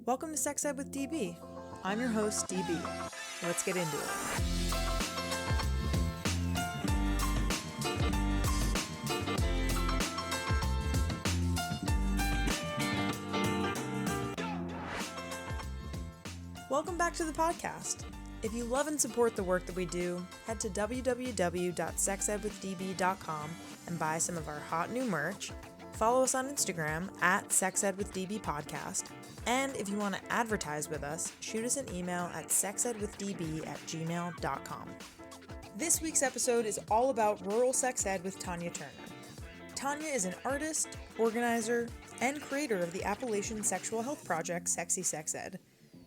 Welcome to Sex Ed with DB. I'm your host, DB. Let's get into it. Welcome back to the podcast. If you love and support the work that we do, head to www.sexedwithdb.com and buy some of our hot new merch. Follow us on Instagram at sexedwithdbpodcast. And if you want to advertise with us, shoot us an email at sexedwithdb@gmail.com. This week's episode is all about rural sex ed with Tanya Turner. Tanya is an artist, organizer, and creator of the Appalachian sexual health project Sexy Sex Ed.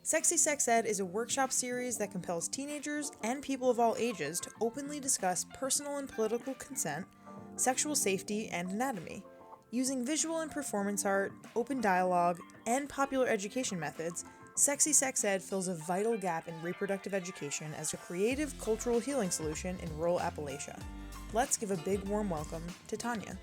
Sexy Sex Ed is a workshop series that compels teenagers and people of all ages to openly discuss personal and political consent, sexual safety, and anatomy. Using visual and performance art, open dialogue, and popular education methods, Sexy Sex Ed fills a vital gap in reproductive education as a creative cultural healing solution in rural Appalachia. Let's give a big warm welcome to Tanya.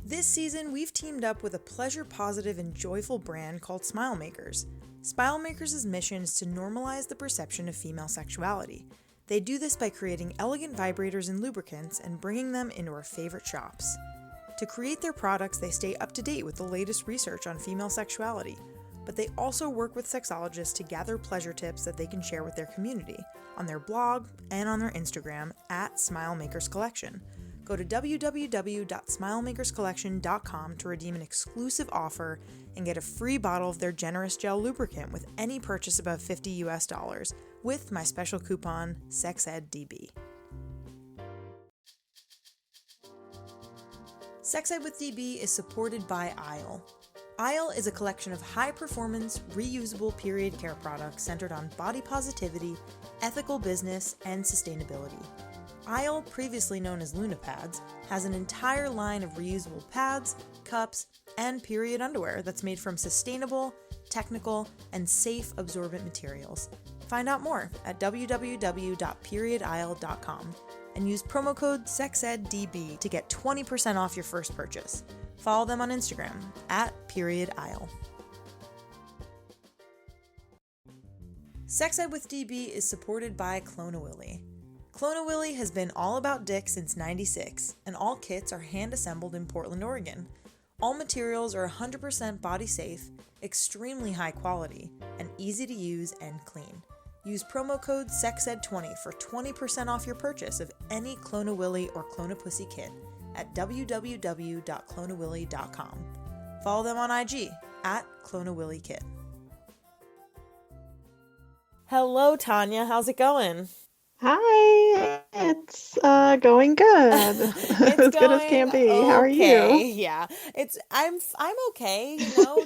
This season, we've teamed up with a pleasure-positive and joyful brand called Smile Makers. Smile Makers' mission is to normalize the perception of female sexuality. They do this by creating elegant vibrators and lubricants and bringing them into our favorite shops. To create their products, they stay up to date with the latest research on female sexuality, but they also work with sexologists to gather pleasure tips that they can share with their community on their blog and on their Instagram at Smile Makers Collection. Go to www.smilemakerscollection.com to redeem an exclusive offer and get a free bottle of their generous gel lubricant with any purchase above $50 with my special coupon SEXEDDB. Sex Ed with DB is supported by Isle. Isle is a collection of high-performance, reusable period care products centered on body positivity, ethical business, and sustainability. Isle, previously known as Luna Pads, has an entire line of reusable pads, cups, and period underwear that's made from sustainable, technical, and safe absorbent materials. Find out more at www.periodisle.com and use promo code SEXEDDB to get 20% off your first purchase. Follow them on Instagram at periodisle. Sex Ed with DB is supported by Clone-A-Willy. Clone-A-Willy has been all about dick since '96, and all kits are hand-assembled in Portland, Oregon. All materials are 100% body safe, extremely high quality, and easy to use and clean. Use promo code SEXED20 for 20% off your purchase of any Clone-A-Willy or Clone-A-Pussy kit at www.cloneawilly.com. Follow them on IG at Clone-A-Willy Kit. Hello, Tanya. How's it going? Hi, it's going good. As good as can be. Okay. How are you? Yeah. I'm okay,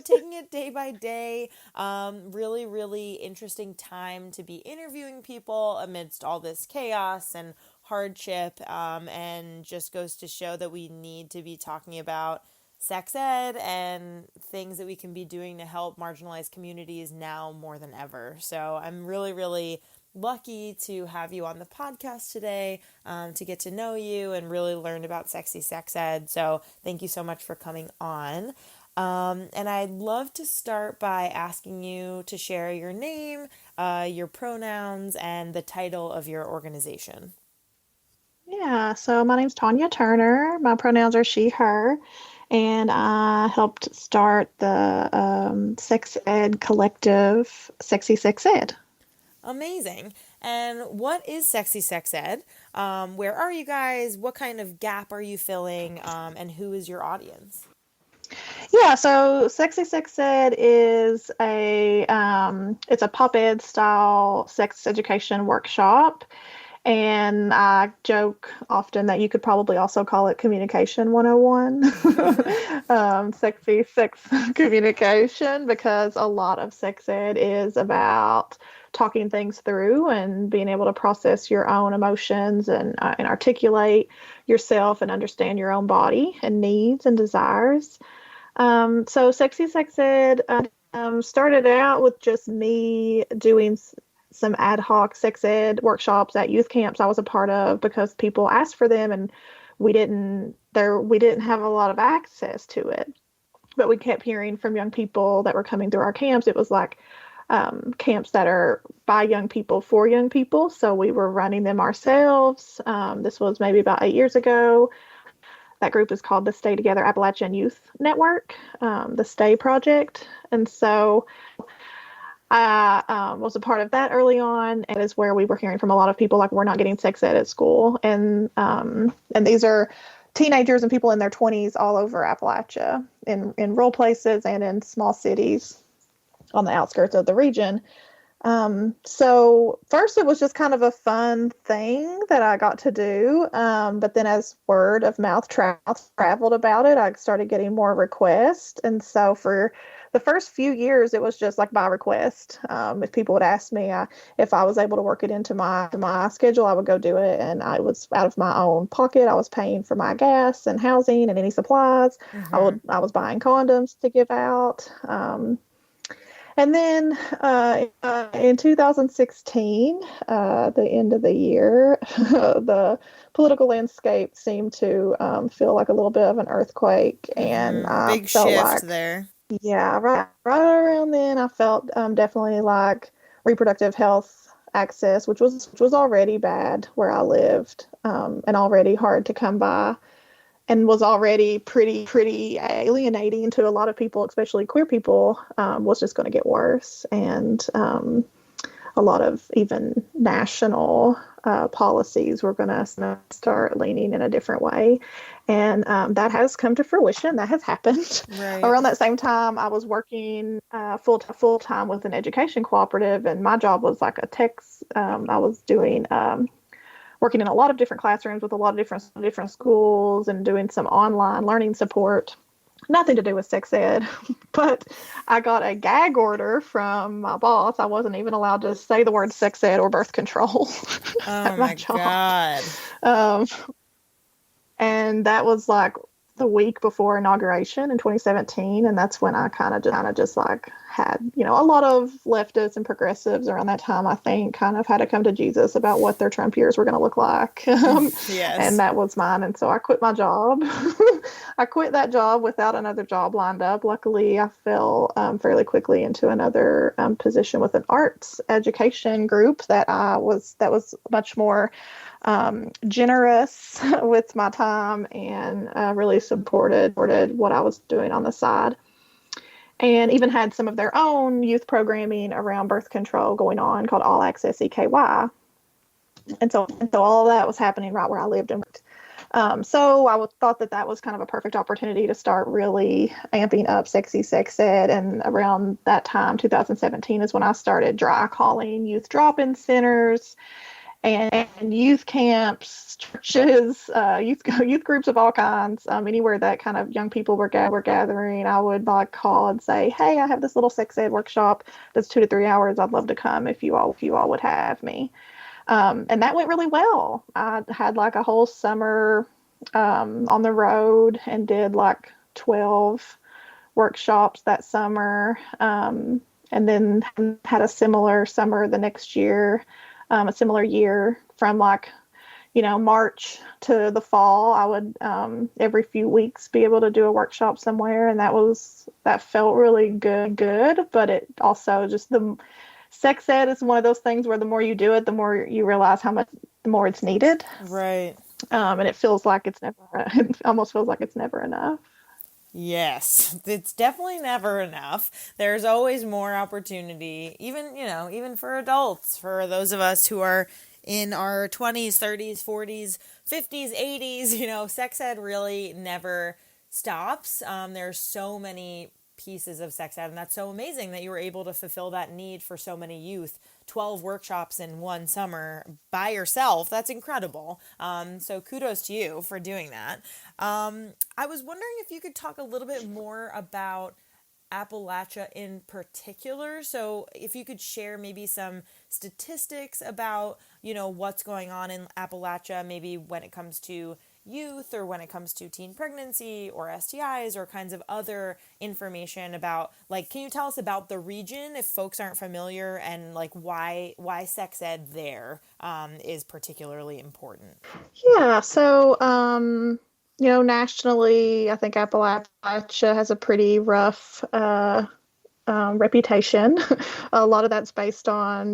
taking it day by day. Really, really interesting time to be interviewing people amidst all this chaos and hardship. And just goes to show that we need to be talking about sex ed and things that we can be doing to help marginalized communities now more than ever. So I'm really, really lucky to have you on the podcast today, to get to know you and really learn about Sexy Sex Ed. So thank you so much for coming on. And I'd love to start by asking you to share your name, your pronouns, and the title of your organization. Yeah, so my name's Tanya Turner. My pronouns are she, her, and I helped start the sex ed collective, Sexy Sex Ed. Amazing. And what is Sexy Sex Ed? Where are you guys? What kind of gap are you filling? And who is your audience? Yeah, so Sexy Sex Ed is it's a pop ed style sex education workshop. And I joke often that you could probably also call it Communication 101, sexy sex communication, because a lot of sex ed is about talking things through and being able to process your own emotions and articulate yourself and understand your own body and needs and desires. So Sexy Sex Ed started out with just me doing some ad hoc sex ed workshops at youth camps I was a part of because people asked for them, and we didn't have a lot of access to it. But we kept hearing from young people that were coming through our camps. It was like camps that are by young people for young people. So we were running them ourselves. This was maybe about 8 years ago. That group is called the Stay Together Appalachian Youth Network, the Stay Project. And so I was a part of that early on, and is where we were hearing from a lot of people like we're not getting sex ed at school, and these are teenagers and people in their 20s all over Appalachia, in rural places and in small cities on the outskirts of the region. So first it was just kind of a fun thing that I got to do. But then as word of mouth traveled about it, I started getting more requests. And so for the first few years, it was just like by request. If people would ask me if I was able to work it into my schedule, I would go do it. And I was out of my own pocket. I was paying for my gas and housing and any supplies. Mm-hmm. I was buying condoms to give out. And then in 2016, the end of the year, the political landscape seemed to feel like a little bit of an earthquake. And Mm-hmm. I Big felt shift like, there. yeah, right around then, I felt definitely like reproductive health access, which was already bad where I lived, and already hard to come by, and was already pretty alienating to a lot of people, especially queer people, was just going to get worse. And a lot of even national policies were going to start leaning in a different way. And that has come to fruition. That has happened. Right. Around that same time, I was working full time with an education cooperative, and my job was like a tech. I was doing working in a lot of different classrooms with a lot of different schools and doing some online learning support. Nothing to do with sex ed, but I got a gag order from my boss. I wasn't even allowed to say the word sex ed or birth control Oh at my my job. God. Um, and that was like the week before inauguration in 2017, and that's when I kind of just like had, a lot of leftists and progressives around that time, I think, kind of had to come to Jesus about what their Trump years were going to look like. And Yes. that was mine. And so I quit my job. I quit that job without another job lined up. Luckily, I fell fairly quickly into another position with an arts education group that was much more generous with my time, and really supported what I was doing on the side, and even had some of their own youth programming around birth control going on called All Access EKY. And so all of that was happening right where I lived and worked. So thought that was kind of a perfect opportunity to start really amping up sexy sex ed. And around that time, 2017, is when I started dry calling youth drop-in centers and youth camps, churches, youth groups of all kinds, anywhere that kind of young people were gathering. I would like call and say, "Hey, I have this little sex ed workshop that's 2 to 3 hours. I'd love to come if you all would have me." And that went really well. I had like a whole summer on the road and did like 12 workshops that summer. And then had a similar summer the next year, a similar year from like, March to the fall. I would every few weeks be able to do a workshop somewhere. And that felt really good. But it also just the sex ed is one of those things where the more you do it, the more you realize how much the more it's needed. Right. And it feels like it almost feels like it's never enough. Yes, it's definitely never enough. There's always more opportunity, even, even for adults, for those of us who are in our 20s, 30s, 40s, 50s, 80s, sex ed really never stops. There's so many pieces of sex ed, and that's so amazing that you were able to fulfill that need for so many youth. 12 workshops in one summer by yourself. That's incredible. So kudos to you for doing that. I was wondering if you could talk a little bit more about Appalachia in particular. So if you could share maybe some statistics about, what's going on in Appalachia, maybe when it comes to, youth, or when it comes to teen pregnancy or STIs or kinds of other information about, like, can you tell us about the region if folks aren't familiar, and like why sex ed there is particularly important? Yeah, so nationally, I think Appalachia has a pretty rough reputation. A lot of that's based on,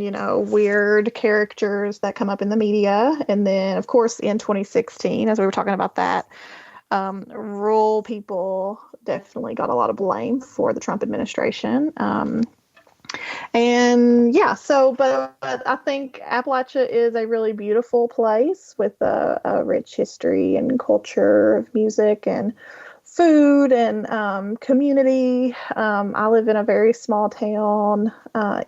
weird characters that come up in the media. And then, of course, in 2016, as we were talking about that, rural people definitely got a lot of blame for the Trump administration. And yeah, but I think Appalachia is a really beautiful place with a rich history and culture of music and food and community. I live in a very small town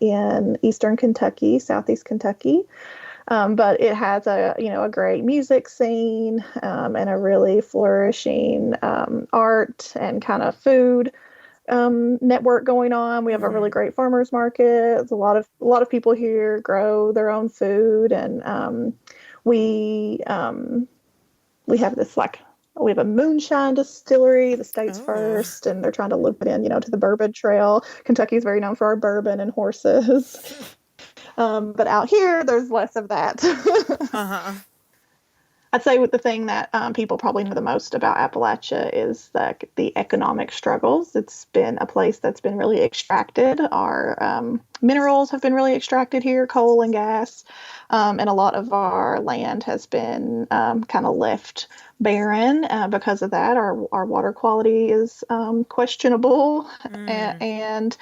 in eastern Kentucky, southeast Kentucky. But it has a great music scene and a really flourishing art and kind of food network going on. We have a really great farmers market. There's a lot of people here grow their own food, and we we have this we have a moonshine distillery, the state's Oh. first, and they're trying to loop it in, to the bourbon trail. Kentucky is very known for our bourbon and horses. But out here, there's less of that. Uh-huh. I'd say the thing that people probably know the most about Appalachia is the economic struggles. It's been a place that's been really extracted. Our minerals have been really extracted here, coal and gas, and a lot of our land has been kind of left barren because of that. Our water quality is questionable, and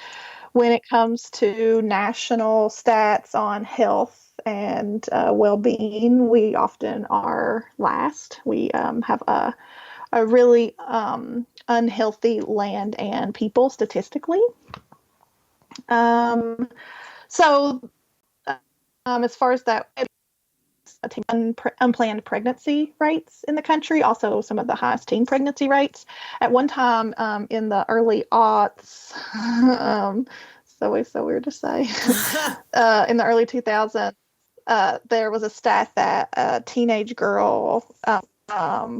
when it comes to national stats on health and well-being, we often are last. We have a really unhealthy land and people statistically. So as far as that, unplanned pregnancy rates in the country, also some of the highest teen pregnancy rates. At one time in the early aughts, so weird to say, in the early 2000s, there was a stat that a teenage girl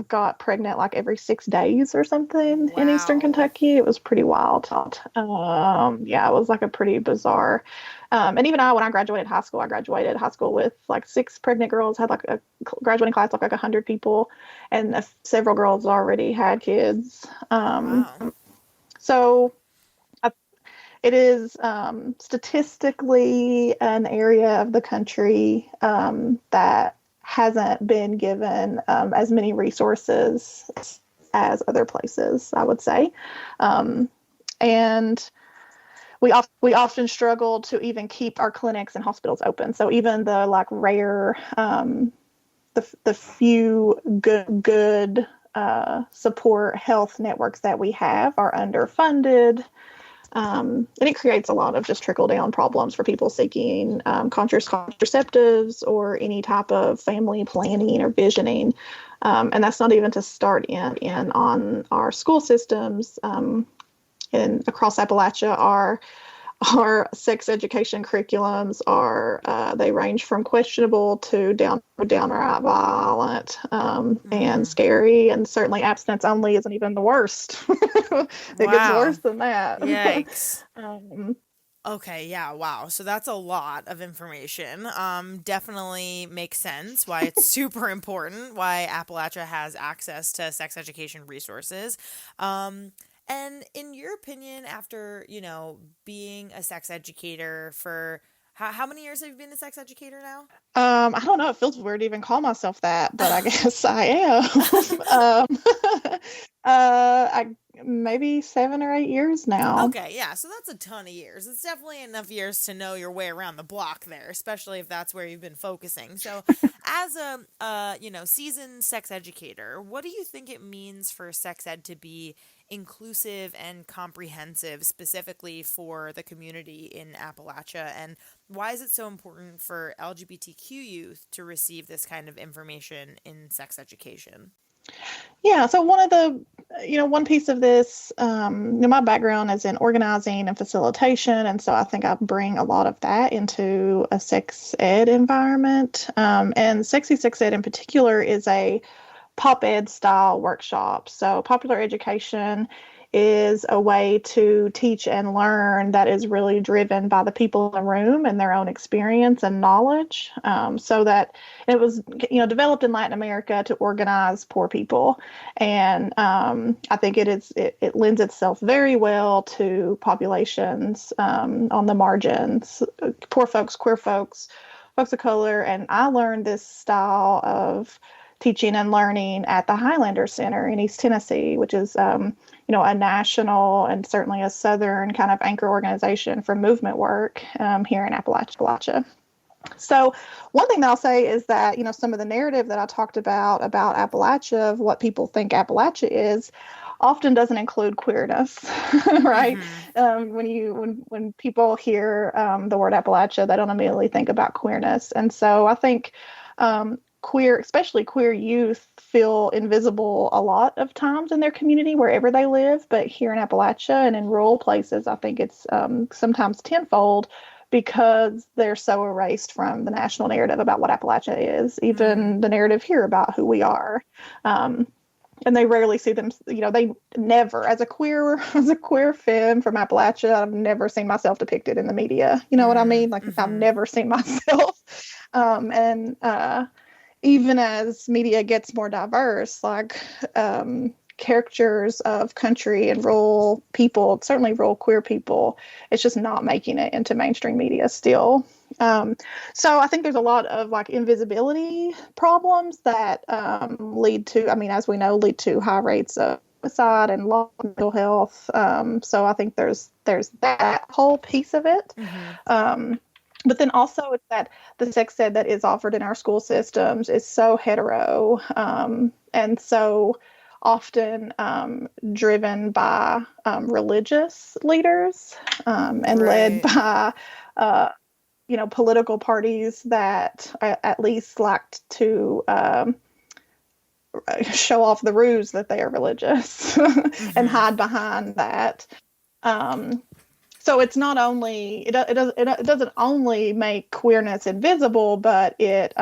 got pregnant like every 6 days or something in Eastern Wow. Kentucky. It was pretty wild. Yeah, it was like a pretty bizarre. And even when I graduated high school, I graduated high school with like 6 pregnant girls, had like a graduating class of like 100 people, and several girls already had kids. Wow. So it is statistically an area of the country that hasn't been given as many resources as other places, I would say. And we often struggle to even keep our clinics and hospitals open. So even the rare, the few good support health networks that we have are underfunded. And it creates a lot of just trickle down problems for people seeking contraceptives or any type of family planning or visioning. And that's not even to start in on our school systems. And across Appalachia, our sex education curriculums they range from questionable to downright violent and scary, and certainly abstinence only isn't even the worst. It gets Wow. worse than that. Yikes. um, Okay, yeah, wow. So that's a lot of information. Definitely makes sense why it's super important, why Appalachia has access to sex education resources. And in your opinion, after, being a sex educator for how many years have you been a sex educator now? I don't know. It feels weird to even call myself that, but I guess I am. I maybe 7 or 8 years now. Okay, yeah, so that's a ton of years. It's definitely enough years to know your way around the block there, especially if that's where you've been focusing. So, as a seasoned sex educator, what do you think it means for sex ed to be inclusive and comprehensive, specifically for the community in Appalachia? And why is it so important for LGBTQ youth to receive this kind of information in sex education? Yeah, so one piece of this, my background is in organizing and facilitation, and so I think I bring a lot of that into a sex ed environment. And sexy sex ed in particular is a pop ed style workshops. So popular education is a way to teach and learn that is really driven by the people in the room and their own experience and knowledge. So that it was, developed in Latin America to organize poor people, and I think it lends itself very well to populations on the margins, poor folks, queer folks, folks of color. And I learned this style of teaching and learning at the Highlander Center in East Tennessee, which is a national and certainly a Southern kind of anchor organization for movement work here in Appalachia. So one thing that I'll say is that, some of the narrative that I talked about Appalachia, of what people think Appalachia is, often doesn't include queerness, right? Mm-hmm. When people hear the word Appalachia, they don't immediately think about queerness. And so I think especially queer youth, feel invisible a lot of times in their community, wherever they live. But here in Appalachia and in rural places, I think it's sometimes tenfold, because they're so erased from the national narrative about what Appalachia is, even the narrative here about who we are. And they rarely see them, they never, as a queer femme from Appalachia, I've never seen myself depicted in the media. You know what I mean? Like, I've Mm-hmm. never seen myself. And even as media gets more diverse, like characters of country and rural people, certainly rural queer people, it's just not making it into mainstream media still. So I think there's a lot of like invisibility problems that lead to, as we know, lead to high rates of suicide and low mental health. So I think there's that whole piece of it. Mm-hmm. But then also it's that the sex ed that is offered in our school systems is so hetero, and so often driven by religious leaders, and led Right. by political parties that at least like to show off the ruse that they are religious and Mm-hmm. hide behind that. So it's not only it doesn't only make queerness invisible, but it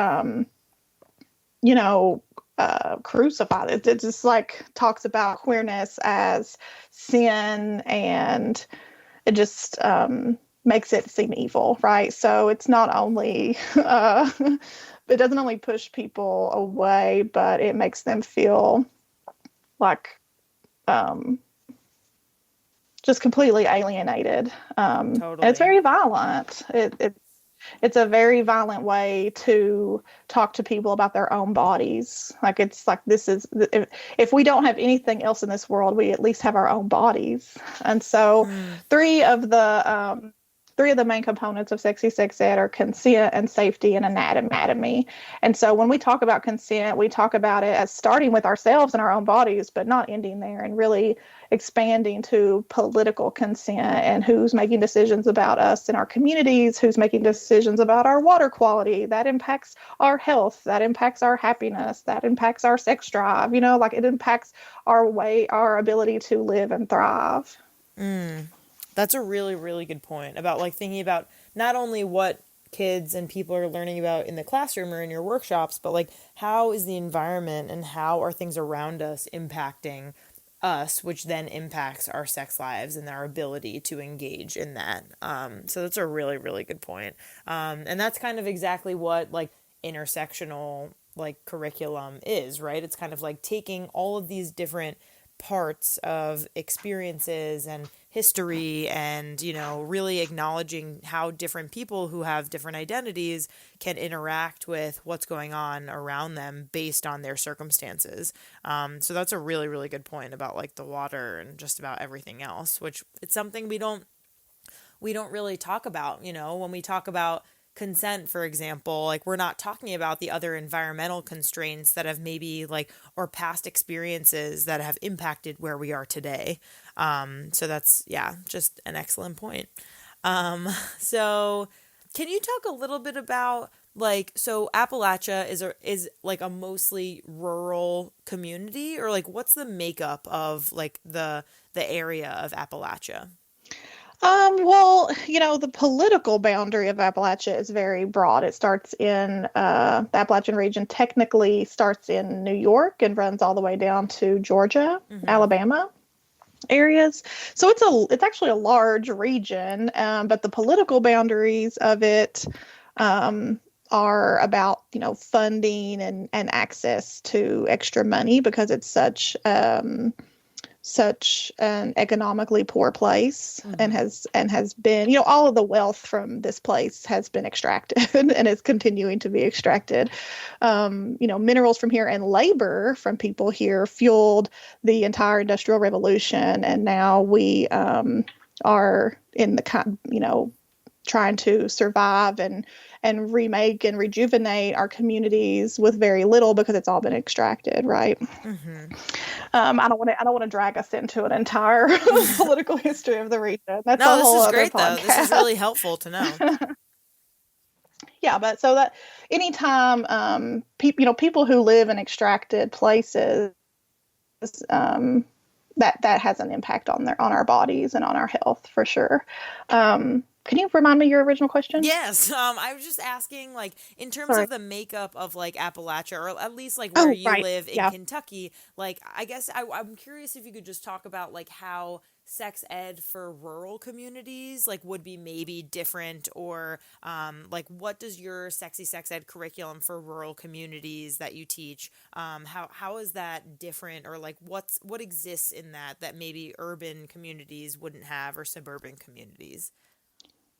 crucified it. It just like talks about queerness as sin, and it just makes it seem evil, right? So it's not only it doesn't only push people away, but it makes them feel like just completely alienated. And it's Totally. very violent. It's a very violent way to talk to people about their own bodies. Like, it's like, this is, if we don't have anything else in this world, we at least have our own bodies. And so Mm. three of the three of the main components of sexy sex ed are consent and safety and anatomy. And so when we talk about consent, we talk about it as starting with ourselves and our own bodies, but not ending there, and really expanding to political consent and who's making decisions about us in our communities, who's making decisions about our water quality. That impacts our health, that impacts our happiness, that impacts our sex drive, like it impacts our ability to live and thrive. That's a really, really good point about like thinking about not only what kids and people are learning about in the classroom or in your workshops, but like how is the environment and how are things around us impacting us, which then impacts our sex lives and our ability to engage in that. So that's a really, really good point. And that's kind of exactly what like intersectional like curriculum is, right? It's kind of like taking all of these different parts of experiences and history and really acknowledging how different people who have different identities can interact with what's going on around them based on their circumstances. So that's a really, really good point about like the water and just about everything else, which it's something we don't really talk about. When we talk about consent, for example, like we're not talking about the other environmental constraints that have maybe like or past experiences that have impacted where we are today. So that's, yeah, just an excellent point. So can you talk a little bit about like, so Appalachia is like a mostly rural community, or like what's the makeup of like the area of Appalachia? Well, the political boundary of Appalachia is very broad. It starts in the Appalachian region, technically starts in New York and runs all the way down to Georgia, Mm-hmm. Alabama areas. So it's actually a large region, but the political boundaries of it um, are about funding and access to extra money because it's such an economically poor place Mm-hmm. and has been, all of the wealth from this place has been extracted and is continuing to be extracted. Minerals from here and labor from people here fueled the entire industrial revolution, and now we are in the trying to survive and remake and rejuvenate our communities with very little because it's all been extracted, right? Mm-hmm. I don't want to drag us into an entire political history of the region. That's a No, this whole is other great though. This is podcast. really helpful to know. Yeah, but so that anytime people who live in extracted places, um, that has an impact on our bodies and on our health for sure. Can you remind me your original question? Yes, I was just asking, like, in terms Sorry. of the makeup of like Appalachia, or at least like where Oh, you right. live in Yeah. Kentucky. Like, I guess I'm curious if you could just talk about like how sex ed for rural communities like would be maybe different, or like what does your sexy sex ed curriculum for rural communities that you teach, how is that different, or like what exists in that maybe urban communities wouldn't have, or suburban communities?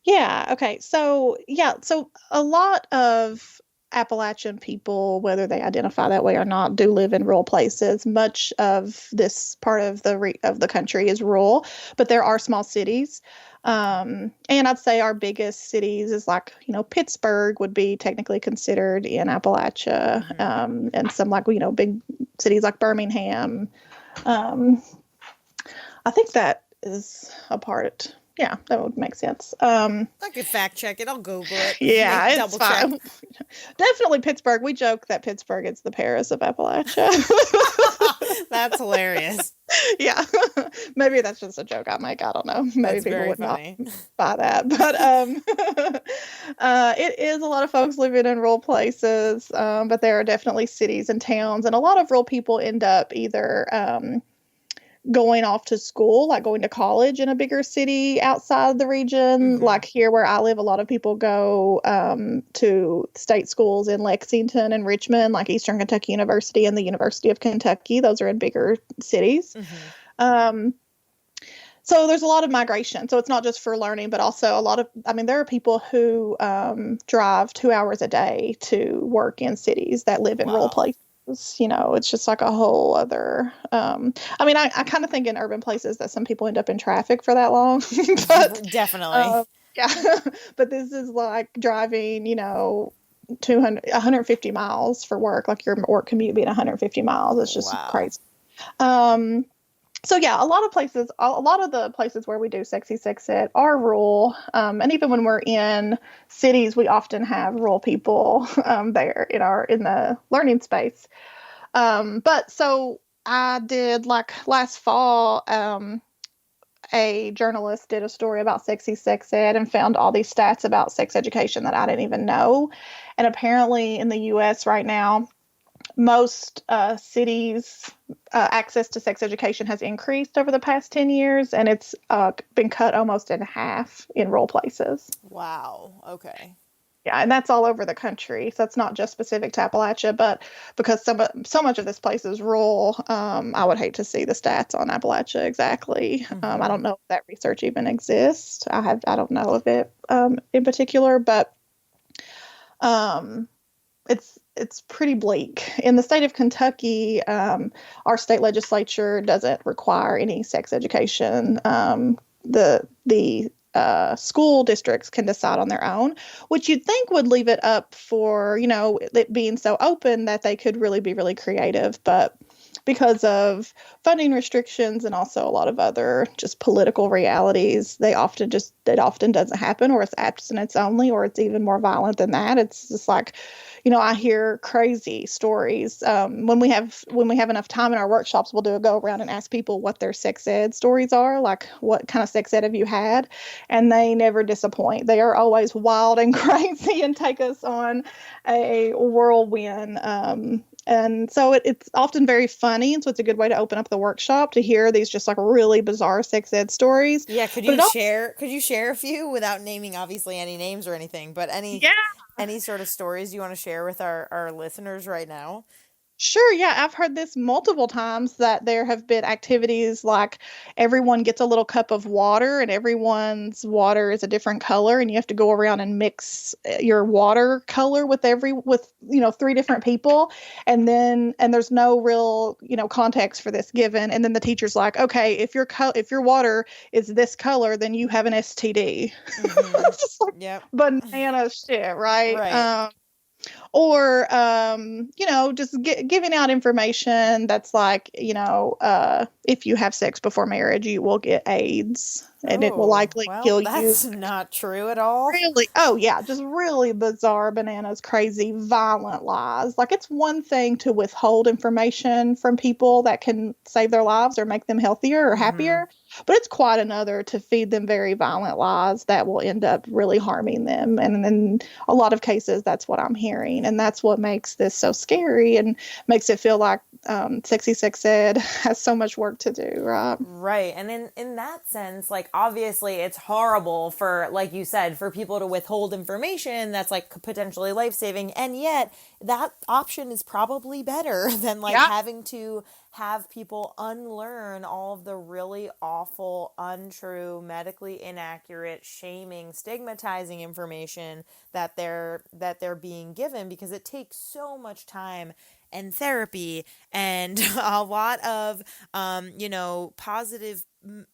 Yeah. Okay. So, yeah. So, a lot of Appalachian people, whether they identify that way or not, do live in rural places. Much of this part of the country is rural, but there are small cities. And I'd say our biggest cities is like, Pittsburgh would be technically considered in Appalachia, Mm-hmm. and some like, big cities like Birmingham. Um, I think that is a part. Yeah, that would make sense. I could fact check it. I'll Google it. Yeah, Make it's double check. fine. Definitely Pittsburgh. We joke that Pittsburgh is the Paris of Appalachia. That's hilarious. Yeah, maybe that's just a joke I make. I don't know. Maybe That's people very would not funny. buy that, but it is a lot of folks living in rural places. But there are definitely cities and towns, and a lot of rural people end up either going off to school, like going to college in a bigger city outside the region. Mm-hmm. Like here where I live, a lot of people go to state schools in Lexington and Richmond, like Eastern Kentucky University and the University of Kentucky. Those are in bigger cities. Mm-hmm. Um, so there's a lot of migration. So it's not just for learning, but also there are people who drive 2 hours a day to work in cities that live in rural Wow. places. It's just like a whole other. I kind of think in urban places that some people end up in traffic for that long, but Definitely. uh, yeah, but this is like driving, 200, 150 miles for work, like your work commute being 150 miles. It's just Wow. crazy. Um, so yeah, a lot of the places where we do sexy sex ed are rural, and even when we're in cities, we often have rural people there in the learning space. But so I did like last fall. A journalist did a story about sexy sex ed and found all these stats about sex education that I didn't even know. And apparently, in the U.S. right now, most cities' access to sex education has increased over the past 10 years, and it's been cut almost in half in rural places. Wow. Okay. Yeah, and that's all over the country. So that's not just specific to Appalachia, but because so much of this place is rural, I would hate to see the stats on Appalachia exactly. I Mm-hmm. don't know if that research even exists. I don't know of it in particular, but um, it's pretty bleak. In the state of Kentucky, our state legislature doesn't require any sex education. The school districts can decide on their own, which you'd think would leave it up for it being so open that they could really be really creative. But because of funding restrictions and also a lot of other just political realities. It often doesn't happen, or it's abstinence only, or it's even more violent than that. It's just like, I hear crazy stories. When we have enough time in our workshops, we'll do a go around and ask people what their sex ed stories are, like what kind of sex ed have you had, and they never disappoint. They are always wild and crazy and take us on a whirlwind. And so it's often very funny, and so it's a good way to open up the workshop to hear these just like really bizarre sex ed stories. Yeah, But it also, could you share a few without naming obviously any names or anything, but yeah. any sort of stories you want to share with our listeners right now? Sure, yeah, I've heard this multiple times that there have been activities like everyone gets a little cup of water and everyone's water is a different color and you have to go around and mix your water color with three different people, and there's no real, context for this given, and then the teacher's like, "Okay, if your water is this color, then you have an STD." Mm-hmm. It's just like Yep. banana shit, right? Right. Or just giving out information that's like, if you have sex before marriage you will get AIDS and it will Oh, likely well, kill you. that's not true at all. Really, oh yeah, just really bizarre, bananas, crazy, violent lies. Like, it's one thing to withhold information from people that can save their lives or make them healthier or Mm-hmm. happier, but it's quite another to feed them very violent lies that will end up really harming them. And in a lot of cases, that's what I'm hearing, and that's what makes this so scary and makes it feel like sexy sex ed has so much work to do, right? Right. And in that sense, like obviously it's horrible for, like you said, for people to withhold information that's like potentially life-saving, and yet that option is probably better than like Yeah. having to have people unlearn all of the really awful, untrue, medically inaccurate, shaming, stigmatizing information that they're being given, because it takes so much time and therapy and a lot of positive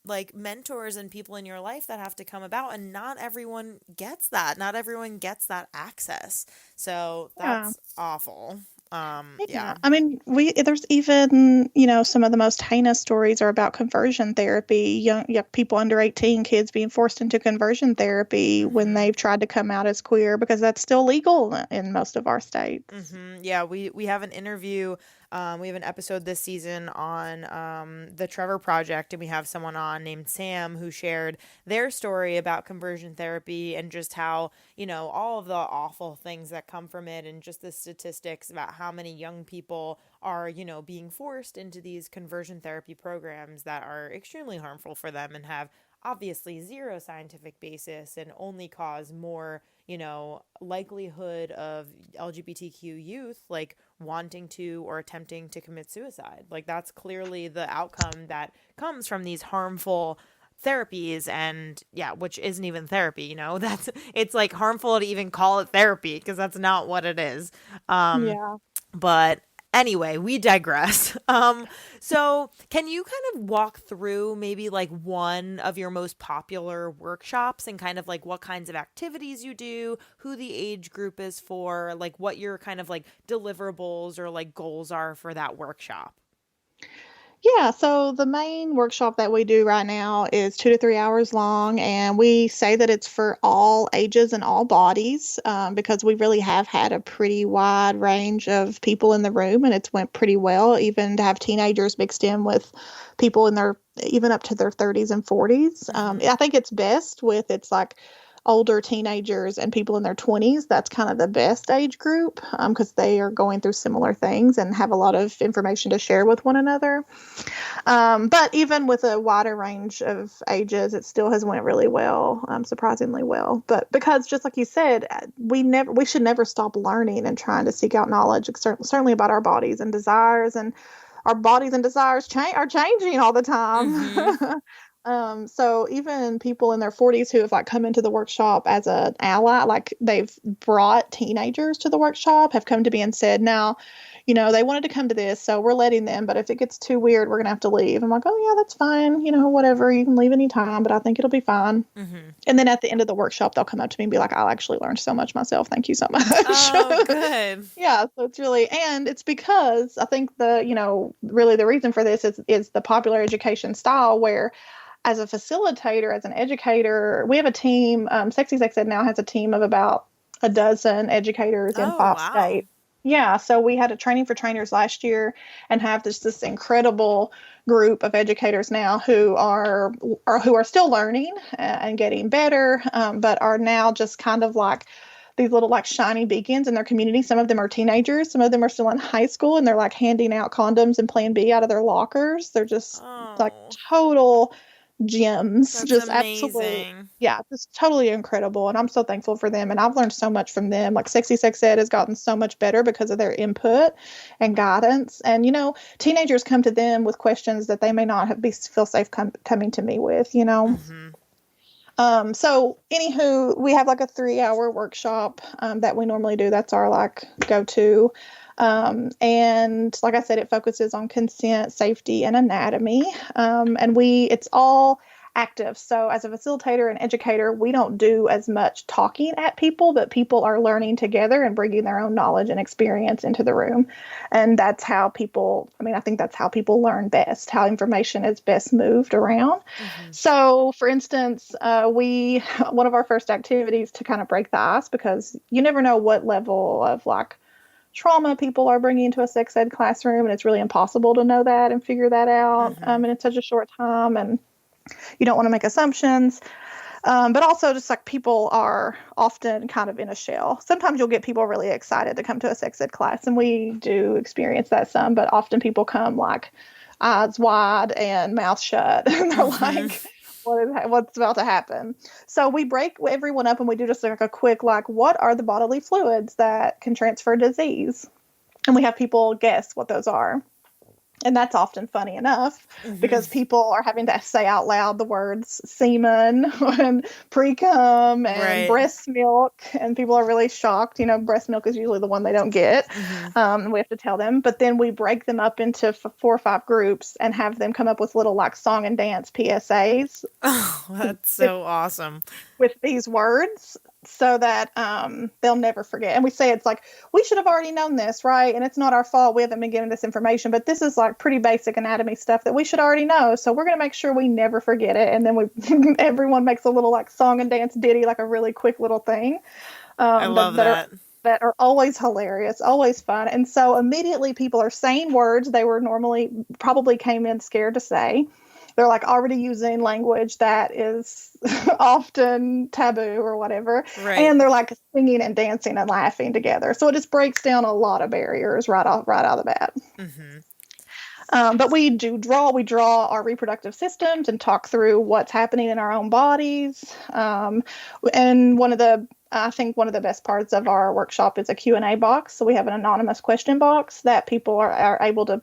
like mentors and people in your life that have to come about, and not everyone gets that, not everyone gets that access, so Yeah. that's awful. Yeah, Yeah. I mean, there's even, some of the most heinous stories are about conversion therapy. Young people under 18, kids being forced into conversion therapy when Mm-hmm. they've tried to come out as queer because that's still legal in most of our states. Yeah, we have an interview. We have an episode this season on the Trevor Project, and we have someone on named Sam who shared their story about conversion therapy and just how, all of the awful things that come from it, and just the statistics about how many young people are, being forced into these conversion therapy programs that are extremely harmful for them and have obviously zero scientific basis and only cause more, likelihood of LGBTQ youth like wanting to or attempting to commit suicide. Like that's clearly the outcome that comes from these harmful therapies, and yeah, which isn't even therapy, that's, it's like harmful to even call it therapy because that's not what it is. Yeah. But anyway, we digress. So can you kind of walk through maybe like one of your most popular workshops and kind of like what kinds of activities you do, who the age group is for, like what your kind of like deliverables or like goals are for that workshop? Yeah, so the main workshop that we do right now is 2 to 3 hours long, and we say that it's for all ages and all bodies, because we really have had a pretty wide range of people in the room, and it's went pretty well, even to have teenagers mixed in with people in their even up to their 30s and 40s. Mm-hmm. I think it's best with it's like older teenagers and people in their 20s. That's kind of the best age group because they are going through similar things and have a lot of information to share with one another. But even with a wider range of ages, it still has went really well, surprisingly well. But because, just like you said, we should never stop learning and trying to seek out knowledge, certainly about our bodies and desires, and our bodies and desires are changing all the time. Mm-hmm. So even people in their 40s who have like come into the workshop as an ally, like they've brought teenagers to the workshop, have come to me and said, now, they wanted to come to this, so we're letting them, but if it gets too weird, we're going to have to leave. I'm like, oh, yeah, that's fine. Whatever. You can leave anytime, but I think it'll be fine. Mm-hmm. And then at the end of the workshop, they'll come up to me and be like, I actually learned so much myself. Thank you so much. Oh, good. Yeah, so and it's because I think really the reason for this is the popular education style where as a facilitator, as an educator, we have a team. Sexy Sex Ed now has a team of about a dozen educators in Oh, 5 states. wow. Yeah, so we had a training for trainers last year and have this incredible group of educators now who are still learning and getting better, but are now just kind of like these little like shiny beacons in their community. Some of them are teenagers, some of them are still in high school, and they're like handing out condoms and Plan B out of their lockers. They're just like Oh, total gems, that's just absolute. amazing. Yeah, just totally incredible. And I'm so thankful for them. And I've learned so much from them. Like Sexy Sex Ed has gotten so much better because of their input and guidance. And, teenagers come to them with questions that they may not feel safe coming to me with. Mm-hmm. So anywho, we have like a 3-hour workshop that we normally do. That's our like go-to. And like I said, it focuses on consent, safety, and anatomy. And it's all active. So as a facilitator and educator, we don't do as much talking at people, but people are learning together and bringing their own knowledge and experience into the room. And that's how I think that's how people learn best, how information is best moved around. Mm-hmm. So, for instance, one of our first activities to kind of break the ice, because you never know what level of like trauma people are bringing into a sex ed classroom, and it's really impossible to know that and figure that out Mm-hmm. in such a short time, and you don't want to make assumptions. But also, just like people are often kind of in a shell. Sometimes you'll get people really excited to come to a sex ed class, and we do experience that some, but often people come like eyes wide and mouth shut. And they're Mm-hmm. like, what's about to happen? So we break everyone up and we do just like a quick, like, what are the bodily fluids that can transfer disease? And we have people guess what those are. And that's often funny enough because Mm-hmm. people are having to say out loud the words semen and pre-cum and Right. breast milk. And people are really shocked. Breast milk is usually the one they don't get. Mm-hmm. And we have to tell them. But then we break them up into 4 or 5 groups and have them come up with little like song and dance PSAs Oh, that's with, so awesome. with these words so that they'll never forget. And we say it's like, we should have already known this, right? And it's not our fault. We haven't been given this information, but this is like pretty basic anatomy stuff that we should already know. So we're going to make sure we never forget it. And then everyone makes a little like song and dance ditty, like a really quick little thing I love that are that. that are always hilarious, always fun. And so immediately people are saying words they were normally probably came in scared to say. They're like already using language that is often taboo or whatever. Right. And they're like singing and dancing and laughing together. So it just breaks down a lot of barriers right out of the bat. Mm-hmm. But we draw our reproductive systems and talk through what's happening in our own bodies. And I think one of the best parts of our workshop is a Q&A box. So we have an anonymous question box that people are able to,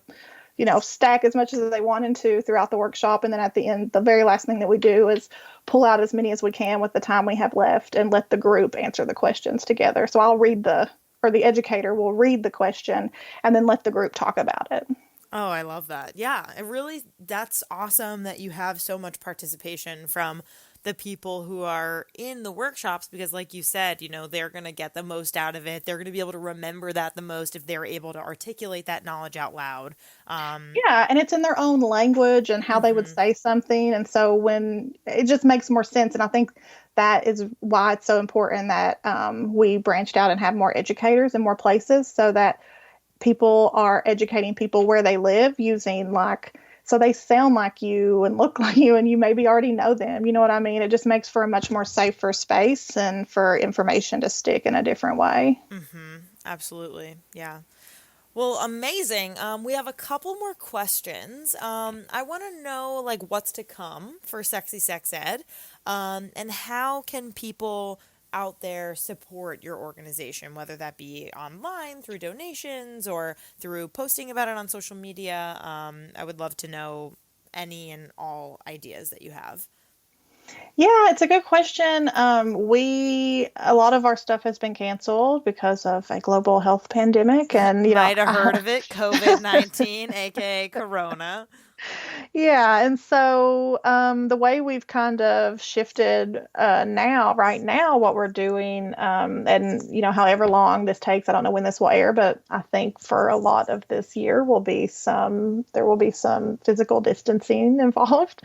stack as much as they want into throughout the workshop. And then at the end, the very last thing that we do is pull out as many as we can with the time we have left and let the group answer the questions together. So the educator will read the question and then let the group talk about it. Oh, I love that. Yeah, that's awesome that you have so much participation from the people who are in the workshops because, like you said, they're going to get the most out of it. They're going to be able to remember that the most if they're able to articulate that knowledge out loud. Yeah, and it's in their own language and how they would Mm-hmm. say something. And so when it just makes more sense. And I think that is why it's so important that we branched out and have more educators in more places so that people are educating people where they live using so they sound like you and look like you and you maybe already know them. You know what I mean? It just makes for a much more safer space and for information to stick in a different way. Mm-hmm. Absolutely. Yeah. Well, amazing. We have a couple more questions. I want to know what's to come for Sexy Sex Ed, and how can people out there support your organization, whether that be online through donations or through posting about it on social media. I would love to know any and all ideas that you have. Yeah, it's a good question. A lot of our stuff has been canceled because of a global health pandemic, and Might have heard of it, COVID-19, aka Corona. yeah, and so the way we've kind of shifted right now, what we're doing, and however long this takes, I don't know when this will air, but I think for a lot of this year there will be some physical distancing involved.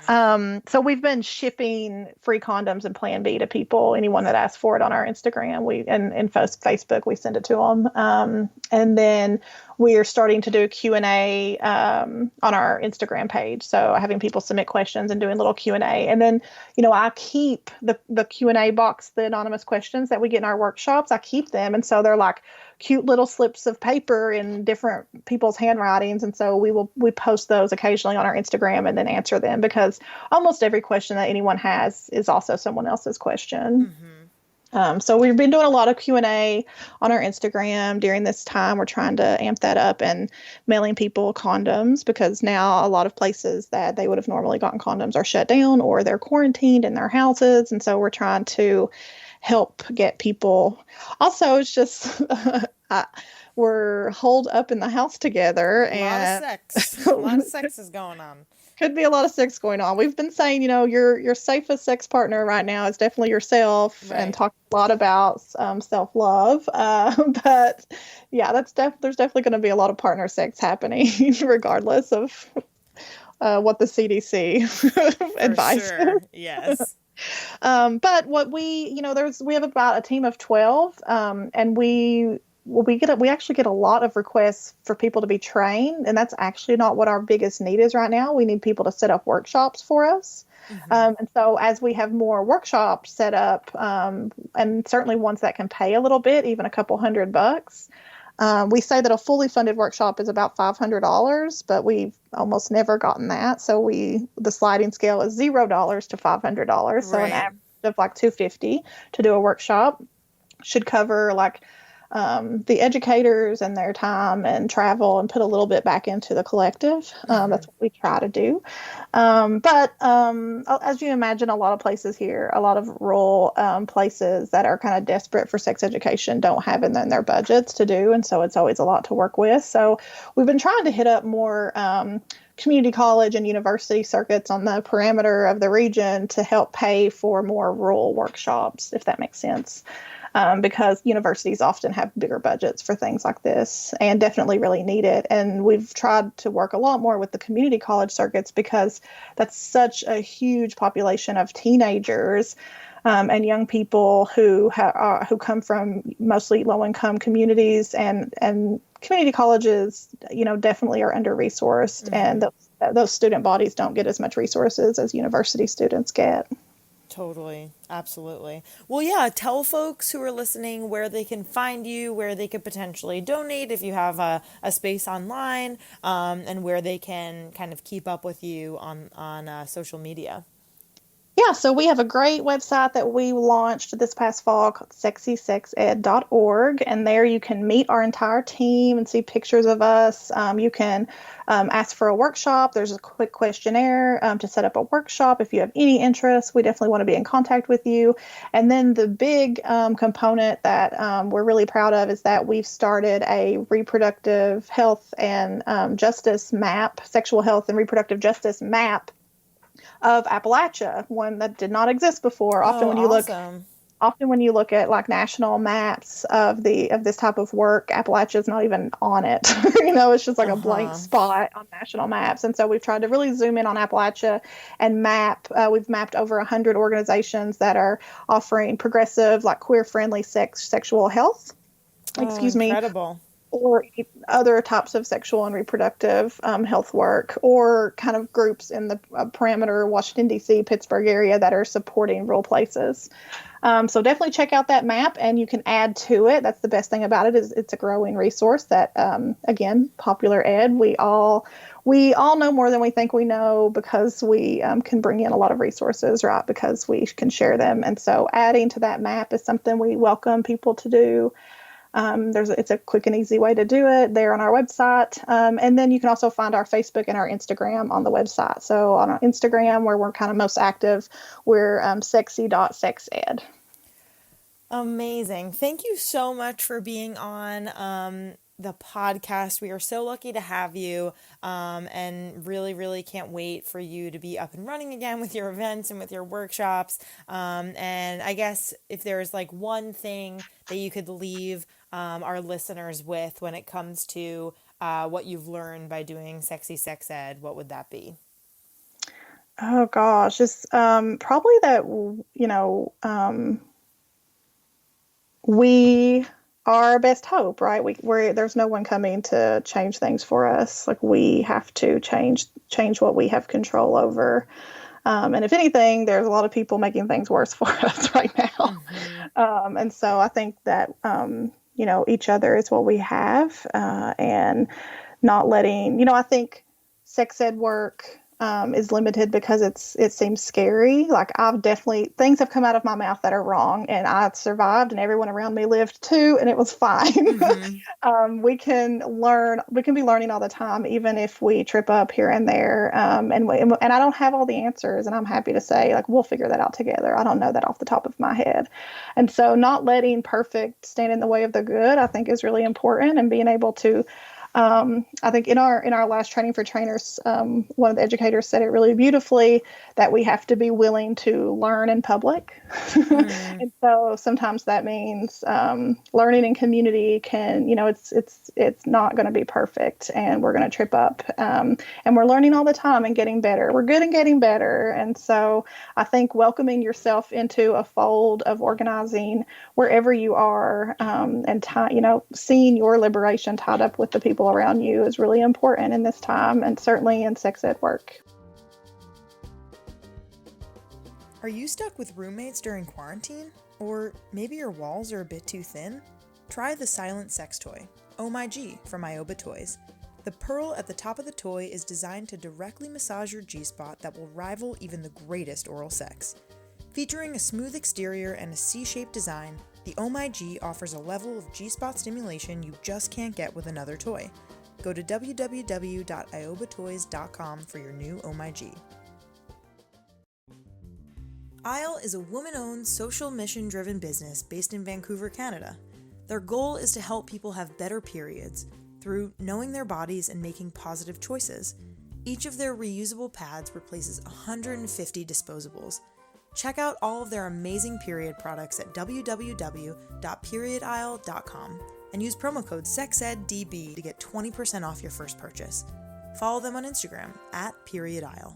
Hmm. So we've been shipping free condoms and Plan B to people, anyone that asks for it on our Instagram, and Facebook, we send it to them, and then we are starting to do a Q&A on our Instagram page. So having people submit questions and doing little Q&A. And then, I keep the Q&A box, the anonymous questions that we get in our workshops, I keep them. And so they're like cute little slips of paper in different people's handwritings. And so we post those occasionally on our Instagram and then answer them, because almost every question that anyone has is also someone else's question. Hmm. So we've been doing a lot of Q&A on our Instagram during this time. We're trying to amp that up and mailing people condoms, because now a lot of places that they would have normally gotten condoms are shut down or they're quarantined in their houses. And so we're trying to help get people. Also, it's just we're holed up in the house together, A lot of and sex. A lot of sex is going on. could be a lot of sex going on. We've been saying, your safest sex partner right now is definitely yourself, and Right. talk a lot about self love. But yeah, there's definitely going to be a lot of partner sex happening, regardless of what the CDC For advice sure. is. Yes. But what we have about a team of 12, and we actually get a lot of requests for people to be trained, and that's actually not what our biggest need is right now. We need people to set up workshops for us. Hmm. And so as we have more workshops set up, and certainly ones that can pay a little bit, even a couple $100, we say that a fully funded workshop is about $500, but we've almost never gotten that. So the sliding scale is $0 to $500. So an Right. average of like 250 to do a workshop should cover like the educators and their time and travel, and put a little bit back into the collective. Hmm. That's what we try to do. But as you imagine, a lot of places here, a lot of rural places that are kind of desperate for sex education don't have it in their budgets to do. And so it's always a lot to work with. So we've been trying to hit up more community college and university circuits on the parameter of the region to help pay for more rural workshops, if that makes sense. Because universities often have bigger budgets for things like this, and definitely really need it. And we've tried to work a lot more with the community college circuits, because that's such a huge population of teenagers and young people who come from mostly low income communities, and community colleges, definitely are under resourced, and Hmm. those student bodies don't get as much resources as university students get. Totally. Absolutely. Well, yeah, tell folks who are listening where they can find you, where they could potentially donate if you have a space online, and where they can kind of keep up with you on social media. Yeah, so we have a great website that we launched this past fall called sexysexed.org. And there you can meet our entire team and see pictures of us. You can ask for a workshop. There's a quick questionnaire to set up a workshop. If you have any interest, we definitely want to be in contact with you. And then the big component that we're really proud of is that we've started a reproductive health and justice map, sexual health and reproductive justice map of Appalachia, one that did not exist before. Oh, awesome. Often when you look at like national maps of this type of work, Appalachia is not even on it. It's just like a blank Uh-huh. spot on national maps. And so we've tried to really zoom in on Appalachia and map. We've mapped over 100 organizations that are offering progressive, like queer friendly sexual health. Oh, Excuse me, incredible. or other types of sexual and reproductive health work, or kind of groups in the parameter Washington, D.C., Pittsburgh area that are supporting rural places. So definitely check out that map, and you can add to it. That's the best thing about it, is it's a growing resource that, again, popular ed, we all know more than we think we know, because we can bring in a lot of resources, right? Because we can share them. And so adding to that map is something we welcome people to do. It's a quick and easy way to do it there on our website. And then you can also find our Facebook and our Instagram on the website. So on our Instagram, where we're kind of most active, we're sexy.sexed. Amazing. Thank you so much for being on the podcast. We are so lucky to have you, and really, really can't wait for you to be up and running again with your events and with your workshops. And I guess if there's like one thing that you could leave our listeners with when it comes to what you've learned by doing Sexy Sex Ed, what would that be? Oh gosh, just probably that, we are our best hope, right? There's no one coming to change things for us. Like, we have to change what we have control over. And if anything, there's a lot of people making things worse for us right now. And so I think that, each other is what we have, and not letting, I think sex ed work is limited because it seems scary. Like, things have come out of my mouth that are wrong, and I survived, and everyone around me lived too, and it was fine. We can be learning all the time, even if we trip up here and there. And I don't have all the answers, and I'm happy to say, like, we'll figure that out together. I don't know that off the top of my head. And so not letting perfect stand in the way of the good, I think, is really important, and being able to, I think in our last training for trainers, one of the educators said it really beautifully, that we have to be willing to learn in public. And so sometimes that means learning in community it's not going to be perfect, and we're going to trip up, and we're learning all the time and getting better. We're good and getting better. And so I think welcoming yourself into a fold of organizing wherever you are, and seeing your liberation tied up with the people around you is really important in this time, and certainly in sex ed work. Are you stuck with roommates during quarantine? Or maybe your walls are a bit too thin? Try the silent sex toy, Oh My G, from ioba.toys. The pearl at the top of the toy is designed to directly massage your G-spot that will rival even the greatest oral sex. Featuring a smooth exterior and a C-shaped design, the Oh My G offers a level of G-spot stimulation you just can't get with another toy. Go to www.ioba.toys.com for your new Oh My G. Isle is a woman-owned, social mission-driven business based in Vancouver, Canada. Their goal is to help people have better periods through knowing their bodies and making positive choices. Each of their reusable pads replaces 150 disposables. Check out all of their amazing period products at www.periodaisle.com and use promo code SEXEDDB to get 20% off your first purchase. Follow them on Instagram @periodaisle.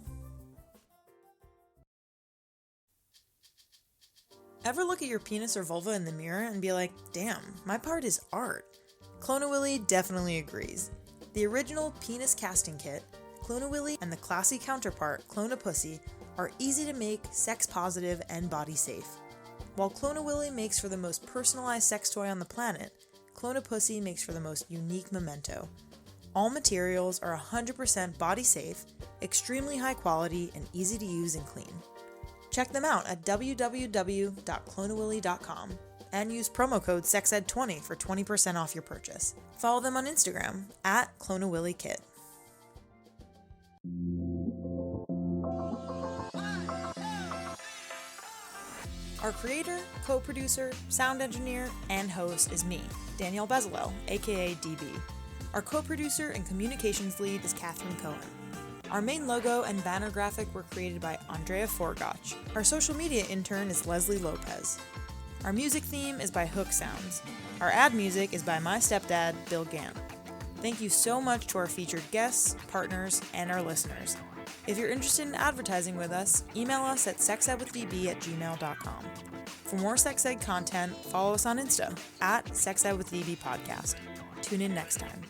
Ever look at your penis or vulva in the mirror and be like, damn, my part is art? Clone-A-Willy definitely agrees. The original penis casting kit, Clone-A-Willy, and the classy counterpart, Clone-A-Pussy, are easy to make, sex positive, and body safe. While Clone-A-Willy makes for the most personalized sex toy on the planet, Clone-A-Pussy makes for the most unique memento. All materials are 100% body safe, extremely high quality, and easy to use and clean. Check them out at www.cloneawilly.com and use promo code SEXED20 for 20% off your purchase. Follow them on Instagram @CloneAWillyKit. Our creator, co-producer, sound engineer, and host is me, Danielle Bezalel, aka DB. Our co-producer and communications lead is Cathren Cohen. Our main logo and banner graphic were created by Andrea Forgacs. Our social media intern is Leslie Lopez. Our music theme is by Hook Sounds. Our ad music is by my stepdad, Bill Gant. Thank you so much to our featured guests, partners, and our listeners. If you're interested in advertising with us, email us at sexedwithdb@gmail.com. For more sex ed content, follow us on Insta @sexedwithdbpodcast. Tune in next time.